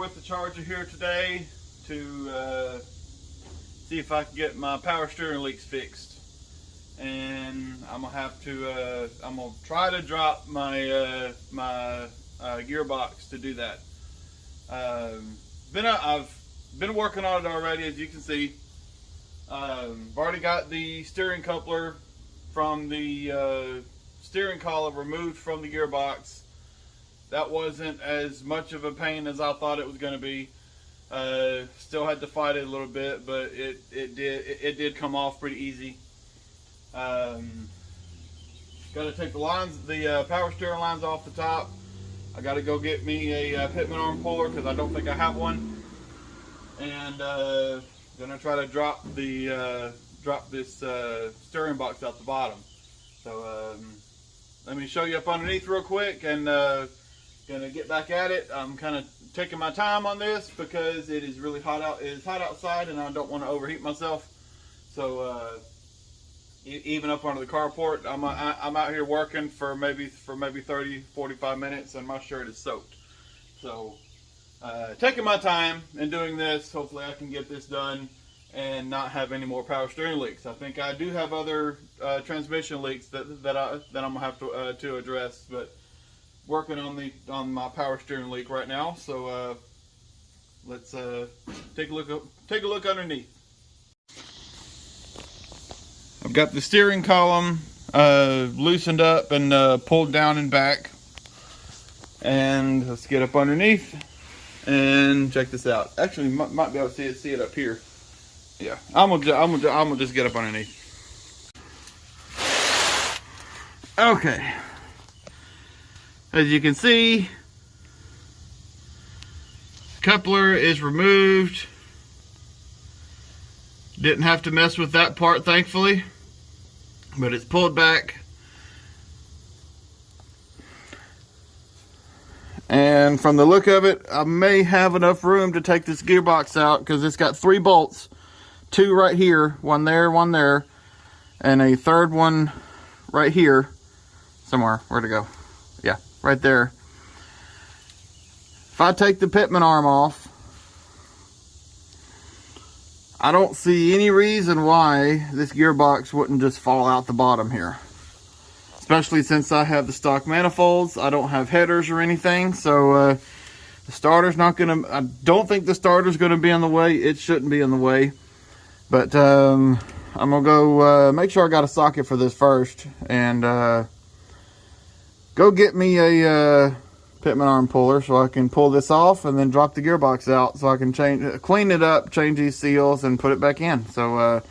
with the Charger here today to see if I can get my power steering leaks fixed. And I'm gonna have to I'm gonna try to drop my gearbox to do that. I've been working on it already, as you can see. I've already got the steering coupler from the steering column removed from the gearbox. That wasn't as much of a pain as I thought it was going to be. Still had to fight it a little bit, but it did come off pretty easy. Got to take the power steering lines off the top. I got to go get me a Pitman arm puller because I don't think I have one, and gonna try to drop this steering box out the bottom. So let me show you up underneath real quick, and gonna get back at it. I'm kind of taking my time on this because it is really hot out. It is hot outside, and I don't want to overheat myself. So even up under the carport, I'm out here working for maybe 30-45 minutes, and my shirt is soaked. So taking my time and doing this. Hopefully, I can get this done and not have any more power steering leaks. I think I do have other transmission leaks that I'm gonna have to address, but working on my power steering leak right now. So let's take a look underneath. I've got the steering column loosened up and pulled down and back, and let's get up underneath and check this out. Actually, might be able to see it up here. Yeah, I'm gonna just get up underneath. Okay. As you can see, coupler is removed. Didn't have to mess with that part, thankfully, but it's pulled back. And from the look of it, I may have enough room to take this gearbox out because it's got 3 bolts, 2 right here, one there, and a third one right here somewhere. Where'd it go? Yeah, right there. If I take the Pitman arm off, I don't see any reason why this gearbox wouldn't just fall out the bottom here. Especially since I have the stock manifolds. I don't have headers or anything, so the starter's not gonna, I don't think the starter's gonna be in the way. It shouldn't be in the way. But I'm gonna go make sure I got a socket for this first, and go get me a Pitman arm puller so I can pull this off and then drop the gearbox out so I can clean it up, change these seals, and put it back in. So I'm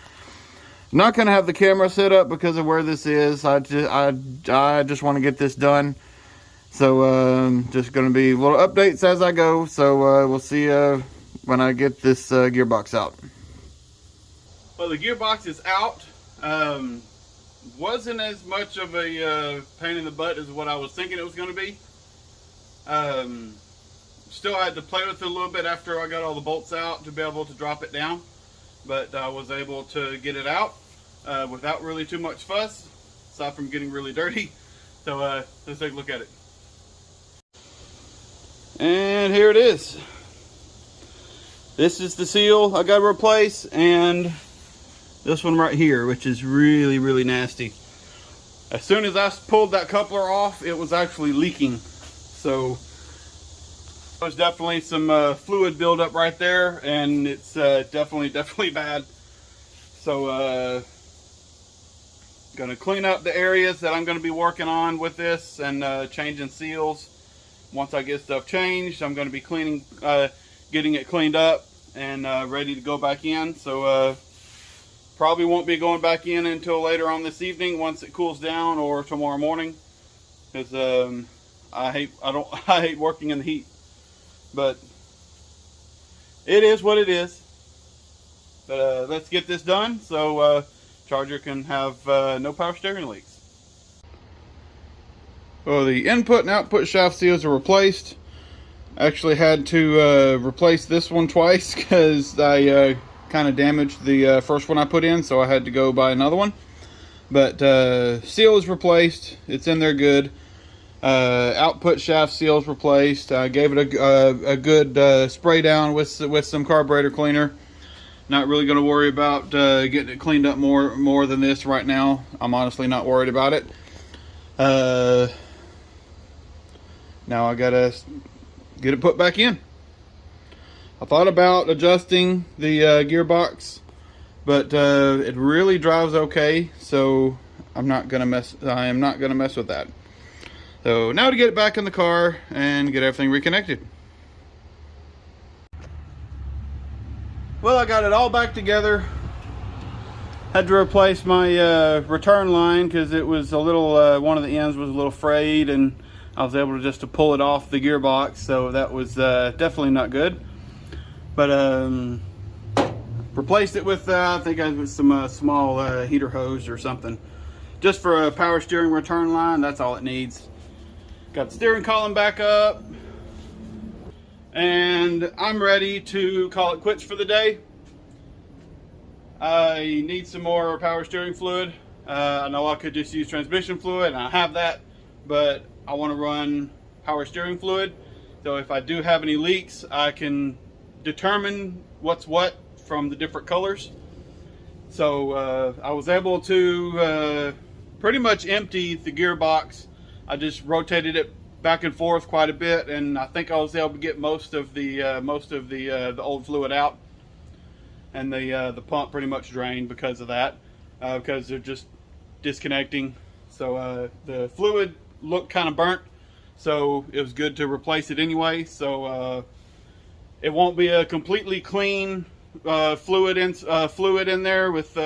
not gonna have the camera set up because of where this is. I just want to get this done. So just gonna be little updates as I go. So we'll see when I get this gearbox out. Well, the gearbox is out. Wasn't as much of a pain in the butt as what I was thinking it was going to be. Still had to play with it a little bit after I got all the bolts out to be able to drop it down, but I was able to get it out without really too much fuss, aside from getting really dirty. So let's take a look at it. And here it is. This is the seal I got to replace, and this one right here, which is really nasty. As soon as I pulled that coupler off, it was actually leaking. So there's definitely some fluid buildup right there, and it's definitely bad. So gonna clean up the areas that I'm gonna be working on with this and changing seals. Once I get stuff changed, I'm gonna be getting it cleaned up and ready to go back in. So probably won't be going back in until later on this evening once it cools down, or tomorrow morning, because I hate working in the heat. But it is what it is. But let's get this done so Charger can have no power steering leaks. Well, the input and output shaft seals are replaced. I actually had to replace this one twice because I kind of damaged the first one I put in, so I had to go buy another one. But seal is replaced. It's in there good. Output shaft seals replaced. I gave it a good spray down with some carburetor cleaner. Not really going to worry about getting it cleaned up more than this right now. I'm honestly not worried about it. Now I gotta get it put back in. I thought about adjusting the gearbox, but it really drives okay, so I am not gonna mess with that. So now to get it back in the car and get everything reconnected. Well, I got it all back together. Had to replace my return line because it was a little, one of the ends was a little frayed, and I was able to pull it off the gearbox, so that was definitely not good. But replaced it with, I think I was some small heater hose or something. Just for a power steering return line, that's all it needs. Got the steering column back up, and I'm ready to call it quits for the day. I need some more power steering fluid. I know I could just use transmission fluid, and I have that, but I want to run power steering fluid. So if I do have any leaks, I can determine what's what from the different colors. So I was able to pretty much empty the gearbox. I just rotated it back and forth quite a bit, and I think I was able to get most of the old fluid out, and the pump pretty much drained because of that, because they're just disconnecting. So the fluid looked kind of burnt, so it was good to replace it anyway. So it won't be a completely clean fluid in there with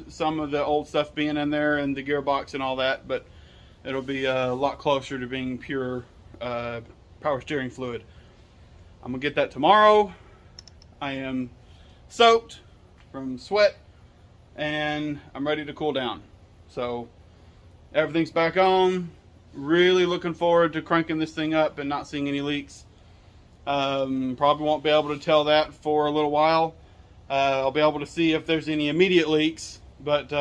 some of the old stuff being in there and the gearbox and all that, but it'll be a lot closer to being pure power steering fluid. I'm gonna get that tomorrow. I am soaked from sweat and I'm ready to cool down. So everything's back on. Really looking forward to cranking this thing up and not seeing any leaks. Probably won't be able to tell that for a little while. I'll be able to see if there's any immediate leaks, but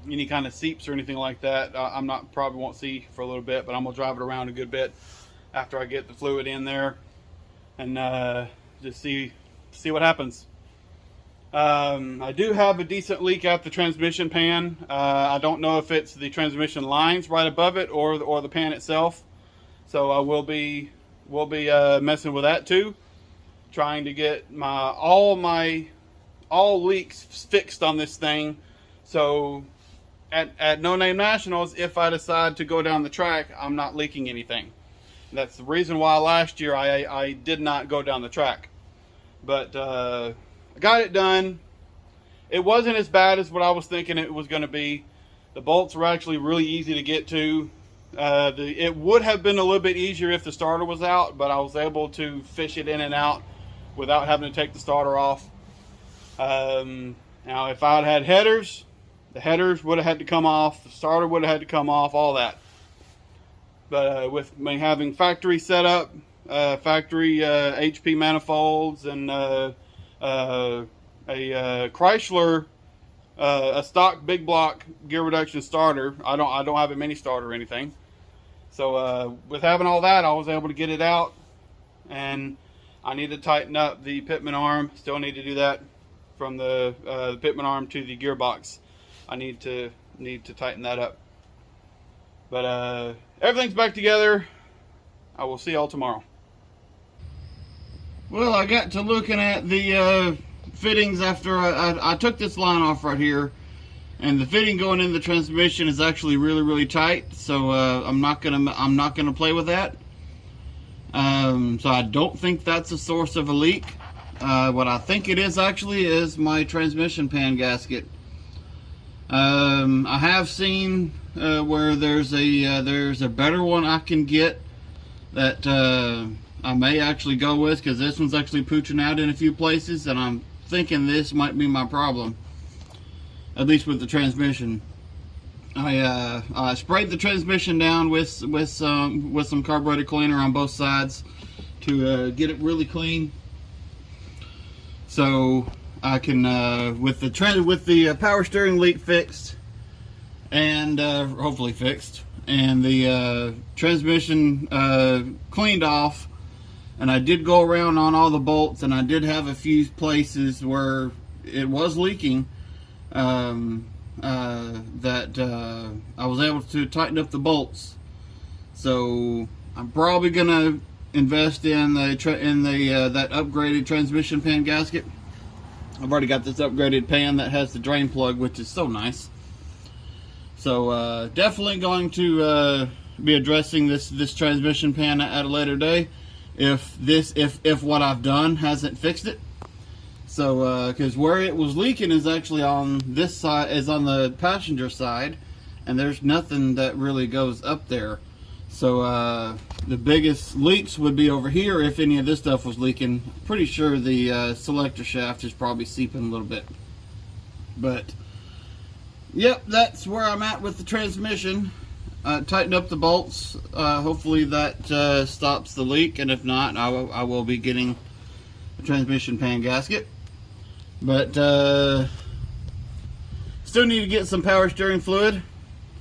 any kind of seeps or anything like that, probably won't see for a little bit, but I'm gonna drive it around a good bit after I get the fluid in there and just see what happens. I do have a decent leak at the transmission pan. I don't know if it's the transmission lines right above it or the pan itself. So I will be messing with that too, trying to get all leaks fixed on this thing. So at No Name Nationals, if I decide to go down the track, I'm not leaking anything. That's the reason why last year I did not go down the track. But I got it done. It wasn't as bad as what I was thinking it was going to be. The bolts were actually really easy to get to. It would have been a little bit easier if the starter was out, but I was able to fish it in and out without having to take the starter off. Now if I had headers, the headers would have had to come off, the starter would have had to come off, all that. But with me having factory setup, factory HP manifolds, and a Chrysler, a stock big block gear reduction starter, I don't have a mini starter or anything. So with having all that, I was able to get it out, and I need to tighten up the pitman arm. Still need to do that from the pitman arm to the gearbox. I need to tighten that up. But everything's back together. I will see y'all tomorrow. Well, I got to looking at the fittings after I took this line off right here, and the fitting going in the transmission is actually really tight. So I'm not gonna play with that. So I don't think that's a source of a leak. What I think it is actually is my transmission pan gasket. I have seen where there's a better one I can get that I may actually go with, because this one's actually pooching out in a few places, and I'm thinking this might be my problem, at least with the transmission. I sprayed the transmission down with some carburetor cleaner on both sides to get it really clean, so I can with the power steering leak fixed and hopefully fixed, and the transmission cleaned off, and I did go around on all the bolts, and I did have a few places where it was leaking, that I was able to tighten up the bolts. So I'm probably gonna invest in that upgraded transmission pan gasket. I've already got this upgraded pan that has the drain plug, which is so nice. So definitely going to be addressing this transmission pan at a later day if what I've done hasn't fixed it. So because where it was leaking is actually on this side, is on the passenger side, and there's nothing that really goes up there. So the biggest leaks would be over here if any of this stuff was leaking. Pretty sure the selector shaft is probably seeping a little bit. But yep, that's where I'm at with the transmission. Tighten up the bolts. Hopefully that stops the leak, and if not, I will be getting a transmission pan gasket. But still need to get some power steering fluid.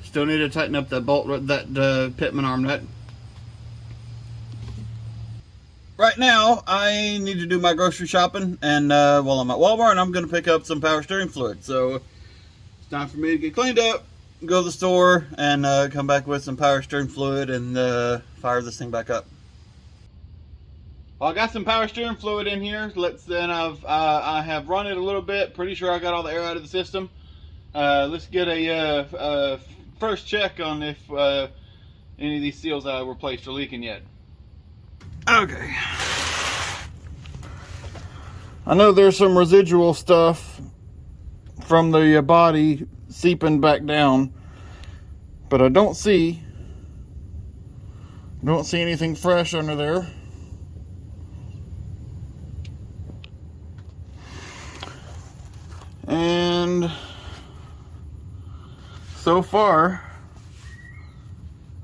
Still need to tighten up that bolt, that Pitman arm nut. Right now, I need to do my grocery shopping, and while I'm at Walmart, I'm going to pick up some power steering fluid. So it's time for me to get cleaned up, go to the store, and come back with some power steering fluid and fire this thing back up. Well, I got some power steering fluid in here. I have run it a little bit. Pretty sure I got all the air out of the system. Let's get a first check on if any of these seals that were replaced are leaking yet. Okay. I know there's some residual stuff from the body seeping back down, but I don't see anything fresh under there. And so far,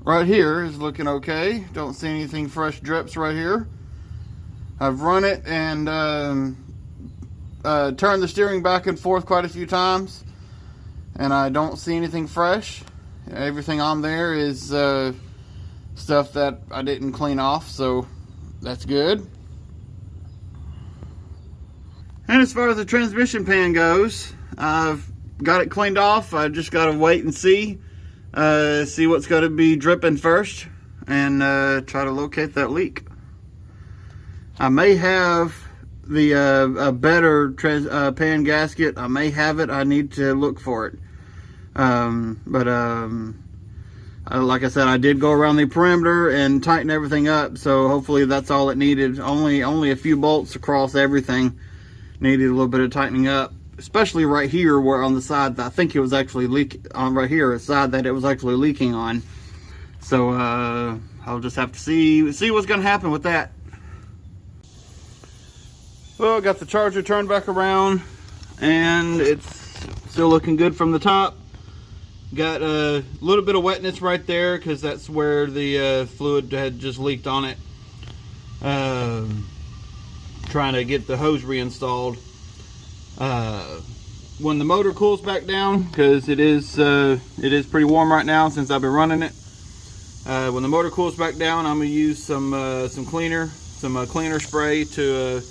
right here is looking okay. Don't see anything fresh drips right here. I've run it and turned the steering back and forth quite a few times, and I don't see anything fresh. Everything on there is stuff that I didn't clean off, so that's good. And as far as the transmission pan goes, I've got it cleaned off. I just got to wait and see what's going to be dripping first, and try to locate that leak. I may have a better pan gasket. I may have it. I need to look for it. Like I said, I did go around the perimeter and tighten everything up, so hopefully that's all it needed. Only a few bolts across everything. Needed a little bit of tightening up, especially right here where on the side that I think it was actually leaking on, right here, a side that it was actually leaking on. So I'll just have to see what's going to happen with that. Well, got the charger turned back around, and it's still looking good from the top. Got a little bit of wetness right there because that's where the fluid had just leaked on it. Trying to get the hose reinstalled. When the motor cools back down, because it is pretty warm right now since I've been running it. When the motor cools back down, I'm gonna use some cleaner spray to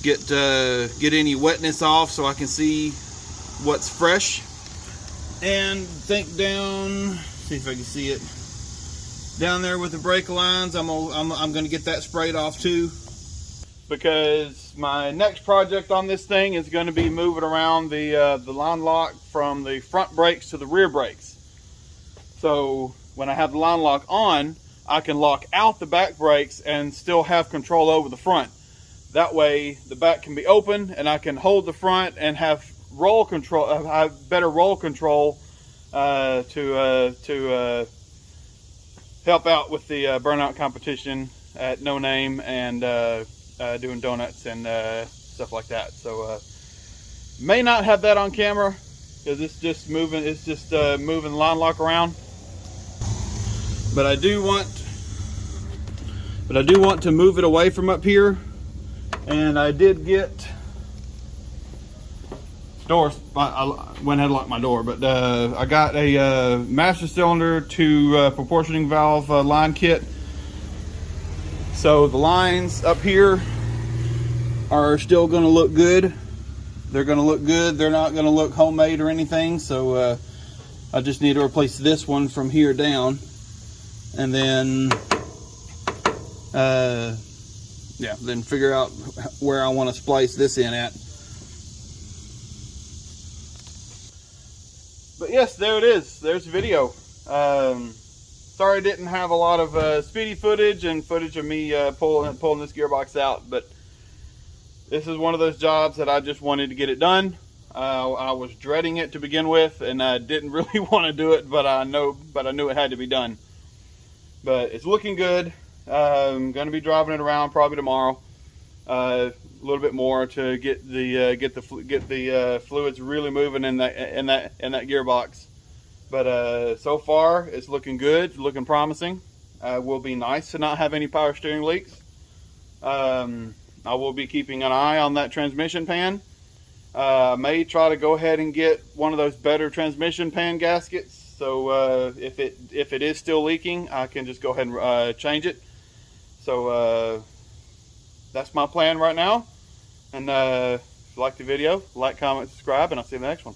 get any wetness off, so I can see what's fresh. And think down, see if I can see it down there with the brake lines. I'm gonna get that sprayed off too, because my next project on this thing is going to be moving around the line lock from the front brakes to the rear brakes. So when I have the line lock on, I can lock out the back brakes and still have control over the front. That way the back can be open and I can hold the front and have roll control, have better roll control to help out with the burnout competition at No Name and doing donuts and stuff like that. So may not have that on camera because it's just moving the line lock around. But I do want to move it away from up here, and I did get doors. I went ahead and locked my door, but I got a master cylinder to proportioning valve line kit. So the lines up here are still going to look good. They're going to look good. They're not going to look homemade or anything. So I just need to replace this one from here down, and then yeah, then figure out where I want to splice this in at. But yes, there it is. There's the video. Sorry I didn't have a lot of speedy footage and footage of me pulling this gearbox out, but this is one of those jobs that I just wanted to get it done. I was dreading it to begin with, and I didn't really want to do it, but I knew it had to be done. But it's looking good. I'm going to be driving it around probably tomorrow, a little bit more to get the fluids really moving in that gearbox. But so far it's looking good, looking promising. Will be nice to not have any power steering leaks. I will be keeping an eye on that transmission pan. May try to go ahead and get one of those better transmission pan gaskets. So if it is still leaking, I can just go ahead and change it. So that's my plan right now. And if you like the video, like, comment, subscribe, and I'll see you in the next one.